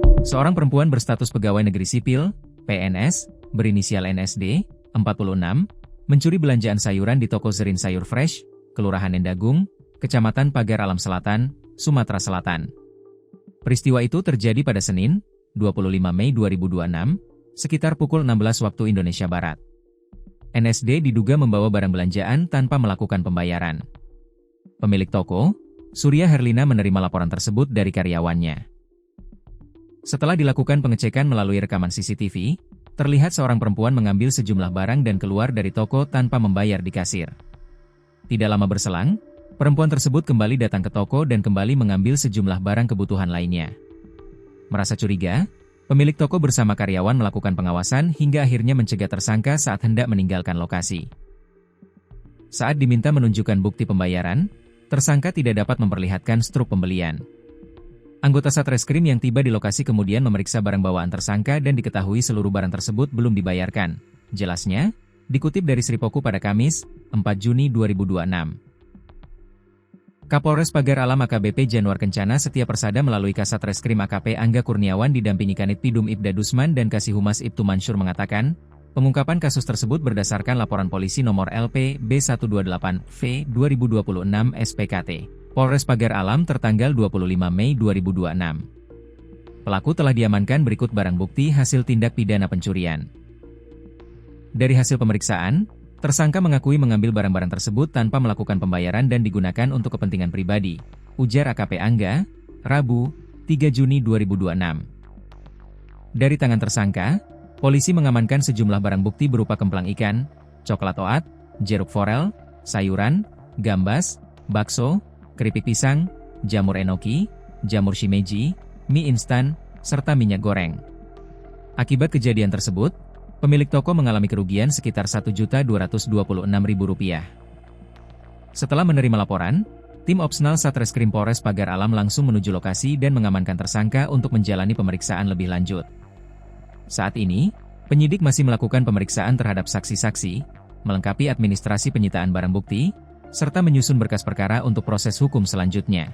Seorang perempuan berstatus pegawai negeri sipil, PNS, berinisial NSD, 46, mencuri belanjaan sayuran di toko Zerin Sayur Fresh, Kelurahan Endagung, Kecamatan Pagar Alam Selatan, Sumatera Selatan. Peristiwa itu terjadi pada Senin, 25 Mei 2026, sekitar pukul 16 waktu Indonesia Barat. NSD diduga membawa barang belanjaan tanpa melakukan pembayaran. Pemilik toko, Surya Herlina, menerima laporan tersebut dari karyawannya. Setelah dilakukan pengecekan melalui rekaman CCTV, terlihat seorang perempuan mengambil sejumlah barang dan keluar dari toko tanpa membayar di kasir. Tidak lama berselang, perempuan tersebut kembali datang ke toko dan kembali mengambil sejumlah barang kebutuhan lainnya. Merasa curiga, pemilik toko bersama karyawan melakukan pengawasan hingga akhirnya mencegah tersangka saat hendak meninggalkan lokasi. Saat diminta menunjukkan bukti pembayaran, tersangka tidak dapat memperlihatkan struk pembelian. Anggota Satreskrim yang tiba di lokasi kemudian memeriksa barang bawaan tersangka dan diketahui seluruh barang tersebut belum dibayarkan. Jelasnya, dikutip dari Sripoku pada Kamis, 4 Juni 2026. Kapolres Pagar Alam AKBP Januar Kencana Setia Persada melalui Kasat Reskrim AKP Angga Kurniawan didampingi Kanit Pidum Ibda Dusman dan Kasih Humas Ibtu Mansur mengatakan, pengungkapan kasus tersebut berdasarkan laporan polisi nomor LP B128V 2026 SPKT, Polres Pagar Alam tertanggal 25 Mei 2026. Pelaku telah diamankan berikut barang bukti hasil tindak pidana pencurian. Dari hasil pemeriksaan, tersangka mengakui mengambil barang-barang tersebut tanpa melakukan pembayaran dan digunakan untuk kepentingan pribadi, ujar AKP Angga, Rabu, 3 Juni 2026. Dari tangan tersangka, polisi mengamankan sejumlah barang bukti berupa kemplang ikan, coklat oat, jeruk forel, sayuran, gambas, bakso, keripik pisang, jamur enoki, jamur shimeji, mie instan, serta minyak goreng. Akibat kejadian tersebut, pemilik toko mengalami kerugian sekitar Rp1.226.000. Setelah menerima laporan, tim Opsnal Satreskrim Polres Pagar Alam langsung menuju lokasi dan mengamankan tersangka untuk menjalani pemeriksaan lebih lanjut. Saat ini, penyidik masih melakukan pemeriksaan terhadap saksi-saksi, melengkapi administrasi penyitaan barang bukti, serta menyusun berkas perkara untuk proses hukum selanjutnya.